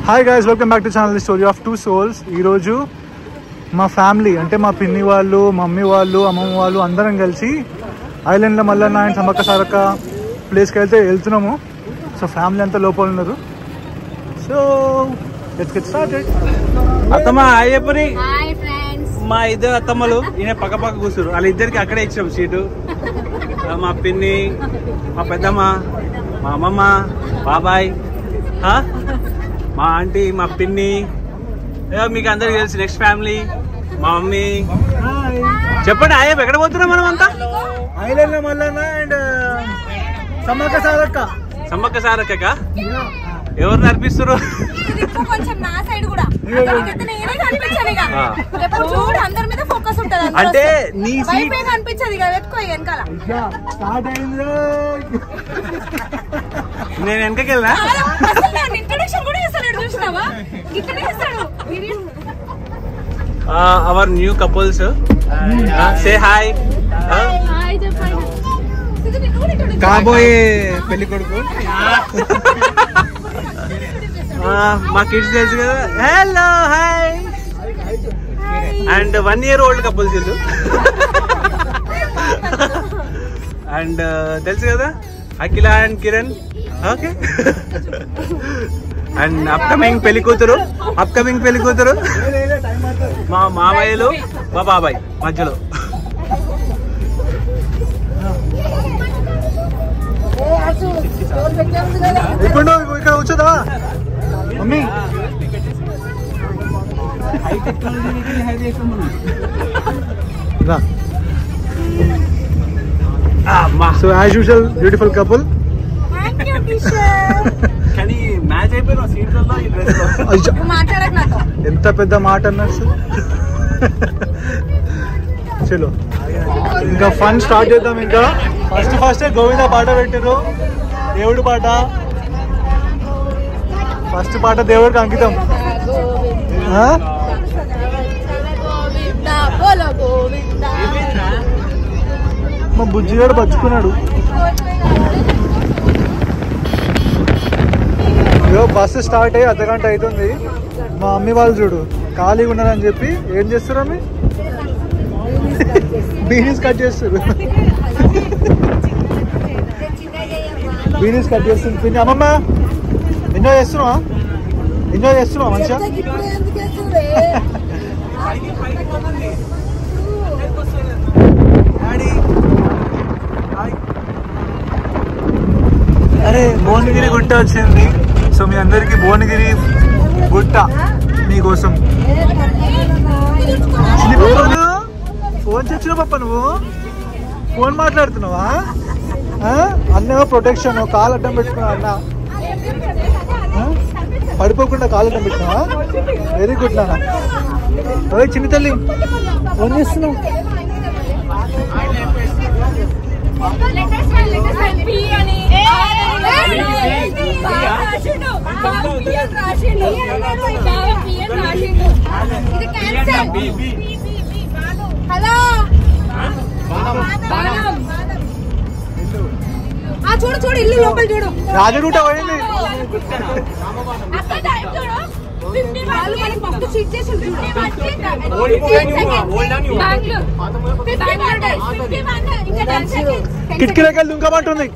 Hi guys, welcome back to channel story of two souls. ఈరోజు మా family అంటే మా పిన్ని వాళ్ళు, మమ్మీ వాళ్ళు, అమ్మమ్మ వాళ్ళు అందరం కలిసి ఐలాండ్లో మల్లన్న అండ్ సమ్మక్క సారక్క ప్లేస్కి వెళ్తున్నాము. సో ఫ్యామిలీ అంతా లోపల ఉన్నారు. So let's get started. అత్తమ్మ అయ్యప్పని మా ఇద్దరు అత్తమ్మలు ఈయన పక్క కూర్చున్నారు. వాళ్ళిద్దరికి అక్కడే ఇచ్చాం సీటు. మా పిన్ని, మా పెద్దమ్మ, మా అమ్మమ్మ, బాబాయ్, మా ఆంటీ, మా పిన్ని, మీకు అందరికి తెలుసు. నెక్స్ట్ ఫ్యామిలీ మా మమ్మీ. చెప్పండి అయ్యప్ప ఎక్కడ పోతున్నాం మనం అంతా? ఐలాండ్లో మల్లన్న అండ్ సమ్మక్క సారక్క. సమ్మక్క సారక్క ఎవరు నడిపిస్తారు? అంటే నీ నేను వెనకకి వెళ్ళినా our new couples say hi. కాబోయే పెళ్లి కొడుకు మా కిడ్స్ తెలుసు కదా. Hello hi. And 1 year old couples వీళ్ళు. అండ్ తెలుసు కదా Akhila and Kiran. Okay. And upcoming పెళ్లి కూతురు మా మామయ్యలు, మా బాబాయ్ మధ్యలో. ఇప్పుడు ఇక్కడ వచ్చేదా mummy? So as usual beautiful couple. ఎంత పెద్ద మాట అన్నారు సార్. చలో ఇంకా ఫన్ స్టార్ట్ చేద్దాం. ఇంకా ఫస్ట్ గోవింద పాట పెట్టారు, దేవుడి పాట. ఫస్ట్ పాట దేవుడికి అంకితం. మా బుజ్జిగాడు బచ్చుకున్నాడు. బస్సు స్టార్ట్ అయ్యి అర్ధగంట అవుతుంది. మా మమ్మీ వాళ్ళు చూడు ఖాళీగా ఉన్నారని చెప్పి ఏం చేస్తారు అమ్మి? బీనీస్ కట్ చేస్తారు. బీనీస్ కట్ చేస్తుంది పిన్ని. అమ్మమ్మ ఎంజాయ్ చేస్తున్నావా మంచిగా? అరే భువనగిరి గుట్ట వచ్చింది. సో మీ అందరికి భువనగిరి గుట్ట మీకోసం. ఫోన్ తెచ్చిన పప్ప, నువ్వు ఫోన్ మాట్లాడుతున్నావా? అన్నేమో ప్రొటెక్షన్, కాలు అడ్డం పెట్టుకున్నావు అన్న. పడిపోకుండా కాలు అడ్డం పెట్టినావా? వెరీ గుడ్ నాన్న. అదే చిన్న తల్లి ఫోన్ చేస్తున్నావు. చూడు చూడు ఇల్లు లోపల చూడు. రాజరూట పోయింది. కిటికీలకెళ్ళి దుంకమంటుంది.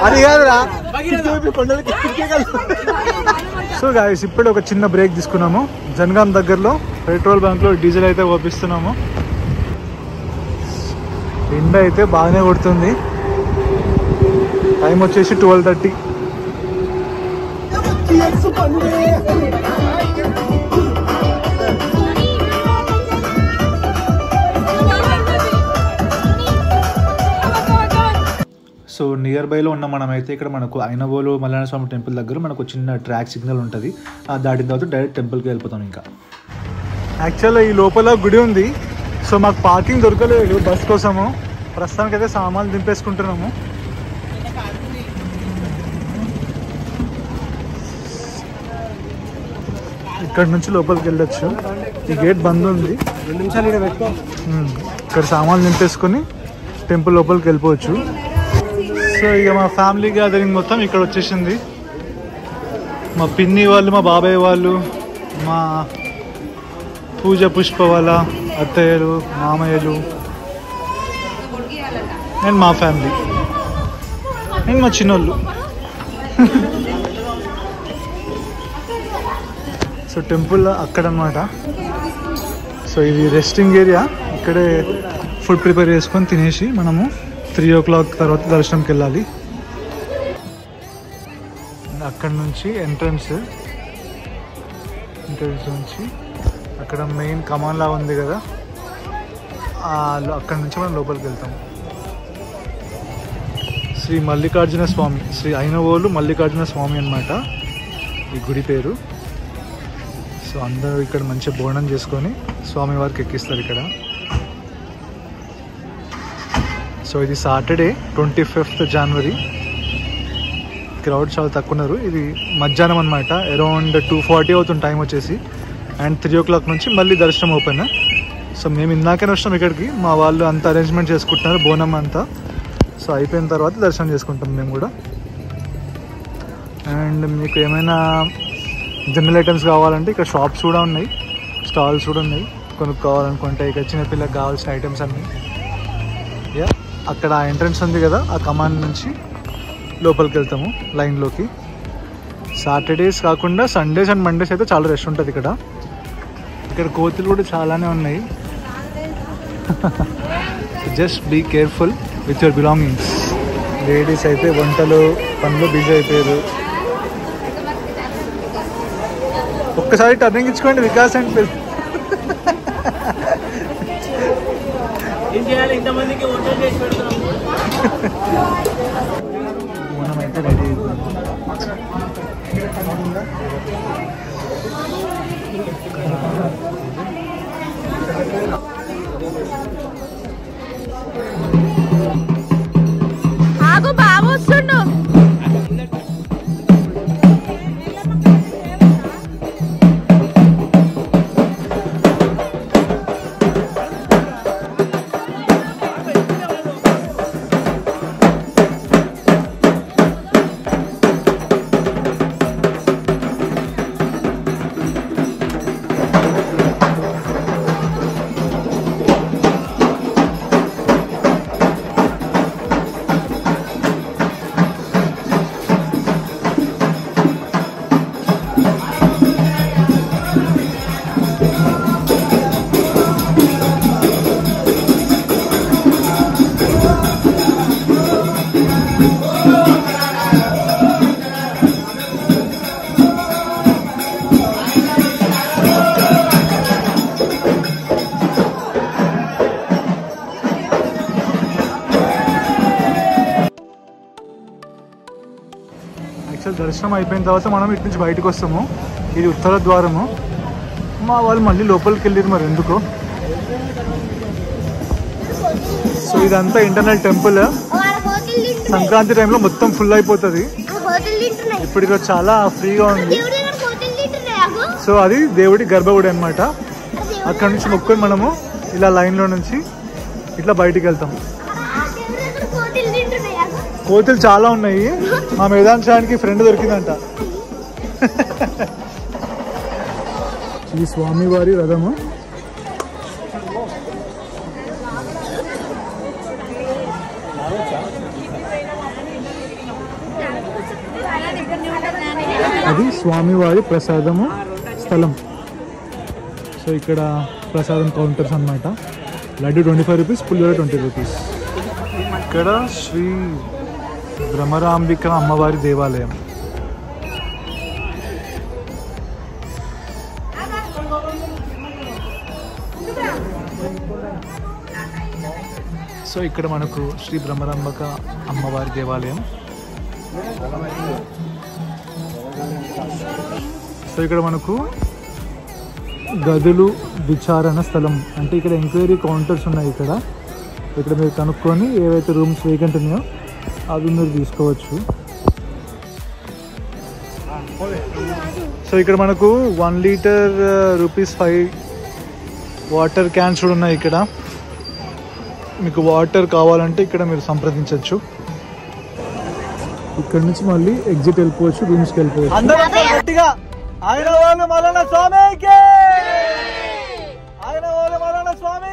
అది కాదురా. సో గాయస్ ఇప్పుడు ఒక చిన్న బ్రేక్ తీసుకున్నాము. జనగాం దగ్గరలో పెట్రోల్ బంక్ లో డీజిల్ అయితే ఓపిస్తున్నాము. ఎండ అయితే బాగానే కొడుతుంది. టైం వచ్చేసి 12:30. సో నియర్ బైలో ఉన్న మనమైతే ఇక్కడ మనకు ఐనవోలు మల్లన్న స్వామి టెంపుల్ దగ్గర మనకు చిన్న ట్రాక్ సిగ్నల్ ఉంటుంది. దాటిన తర్వాత డైరెక్ట్ టెంపుల్కి వెళ్ళిపోతాం. ఇంకా యాక్చువల్గా ఈ లోపల గుడి ఉంది. సో మాకు పార్కింగ్ దొరకలేదు బస్ కోసము. ప్రస్తుతానికి అయితే సామాన్లు దింపేసుకుంటున్నాము. ఇక్కడ నుంచి లోపలికి వెళ్ళొచ్చు. ఈ గేట్ బంద్ ఉంది. 2 నిమిషాలు ఇక్కడ పెట్టుకో. ఇక్కడ సామాన్లు నింపేసుకొని టెంపుల్ లోపలికి వెళ్ళిపోవచ్చు. సో ఇక మా ఫ్యామిలీ గ్యాదరింగ్ మొత్తం ఇక్కడ వచ్చేసింది. మా పిన్ని వాళ్ళు, మా బాబాయ్ వాళ్ళు, మా పూజ పుష్ప వాళ్ళ అత్తయ్యలు, మామయ్యలు, అండ్ మా ఫ్యామిలీ అండ్ మా చిన్నోళ్ళు. సో టెంపుల్ అక్కడ అన్నమాట. సో ఇది రెస్టింగ్ ఏరియా. ఇక్కడే ఫుడ్ ప్రిపేర్ చేసుకొని తినేసి మనము 3 o'clock తర్వాత దర్శనంకి వెళ్ళాలి. అక్కడ నుంచి ఎంట్రన్స్ నుంచి అక్కడ మెయిన్ కమాన్ లా ఉంది కదా, అక్కడ నుంచి మనం లోపలికి వెళ్తాం. శ్రీ మల్లికార్జున స్వామి, శ్రీ ఐనవోలు మల్లికార్జున స్వామి అన్నమాట ఈ గుడి పేరు. సో అందరూ ఇక్కడ మంచిగా బోనం చేసుకొని స్వామివారికి ఎక్కిస్తారు ఇక్కడ. సో ఇది సాటర్డే 25th January. క్రౌడ్ చాలా తక్కువ ఉన్నారు. ఇది మధ్యాహ్నం అనమాట, అరౌండ్ 2:40 అవుతుంది టైం వచ్చేసి. అండ్ 3 o'clock నుంచి మళ్ళీ దర్శనం ఓపెన్. సో మేము ఇందాకనే వచ్చినాం ఇక్కడికి. మా వాళ్ళు అంతా అరేంజ్మెంట్ చేసుకుంటున్నారు బోనం అంతా. సో అయిపోయిన తర్వాత దర్శనం చేసుకుంటాం మేము కూడా. అండ్ మీకు ఏమైనా జనరల్ ఐటమ్స్ కావాలంటే ఇక్కడ షాప్స్ కూడా ఉన్నాయి, స్టాల్స్ కూడా ఉన్నాయి. కొనుక్కోవాలనుకుంటే ఇక చిన్నపిల్లలకు కావాల్సిన ఐటమ్స్ అన్నీ. అక్కడ ఎంట్రన్స్ ఉంది కదా, ఆ కమాండ్ నుంచి లోపలికి వెళ్తాము లైన్లోకి. సాటర్డేస్ కాకుండా సండేస్ అండ్ మండేస్ అయితే చాలా రష్ ఉంటుంది ఇక్కడ. ఇక్కడ కోతులు కూడా చాలానే ఉన్నాయి. Just be careful with your belongings. Ladies అయితే వంటలు పనులు బిజీ అయిపోయారు. ఒక్కసారి టర్నింగ్ ఇచ్చుకోండి వికాస్ అండ్ మనం అయితే రెడీ అయిపోయింది. ఆగు బాబు వస్తుండు. దర్శనం అయిపోయిన తర్వాత మనం ఇటు నుంచి బయటకు వస్తాము. ఇది ఉత్తర ద్వారము. మా వాళ్ళు మళ్ళీ లోపలికి వెళ్ళారు మరి ఎందుకో. సో ఇదంతా ఇంటర్నల్ టెంపుల్. సంక్రాంతి టైంలో మొత్తం ఫుల్ అయిపోతుంది. ఇప్పుడు ఇక్కడ చాలా ఫ్రీగా ఉంది. సో అది దేవుడి గర్భగుడి అనమాట. అక్కడ నుంచి మొక్కుని మనము ఇలా లైన్లో నుంచి ఇట్లా బయటికి వెళ్తాము. కోతులు చాలా ఉన్నాయి. మా మేధాంశానికి ఫ్రెండ్ దొరికిందంట. ఈ స్వామివారి రథము. అది స్వామివారి ప్రసాదము స్థలం. సో ఇక్కడ ప్రసాదం కౌంటర్స్ అన్నమాట. లడ్డు 25 రూపీస్, పులిహోర 20 రూపీస్. ఇక్కడ శ్రీ భ్రమరాంబిక అమ్మవారి దేవాలయం. సో ఇక్కడ మనకు శ్రీ భ్రమరాంబిక అమ్మవారి దేవాలయం. సో ఇక్కడ మనకు గదులు విచారణ స్థలం అంటే ఇక్కడ ఎంక్వైరీ కౌంటర్స్ ఉన్నాయి. ఇక్కడ మీరు కనుక్కొని ఏవైతే రూమ్స్ వేకెంట్ ఉన్నాయో అవి మీరు తీసుకోవచ్చు. సో ఇక్కడ మనకు 1 లీటర్ రూపీస్ 5 వాటర్ క్యాన్స్ కూడా ఉన్నాయి ఇక్కడ. మీకు వాటర్ కావాలంటే ఇక్కడ మీరు సంప్రదించవచ్చు. ఇక్కడ నుంచి మళ్ళీ ఎగ్జిట్ వెళ్ళిపోవచ్చు, రూమ్స్కి వెళ్ళిపోవచ్చు. అందరూ గట్టిగా ఆయన వాళ్ళు మల్లన్న స్వామికి, ఆయన వాళ్ళు మల్లన్న స్వామి.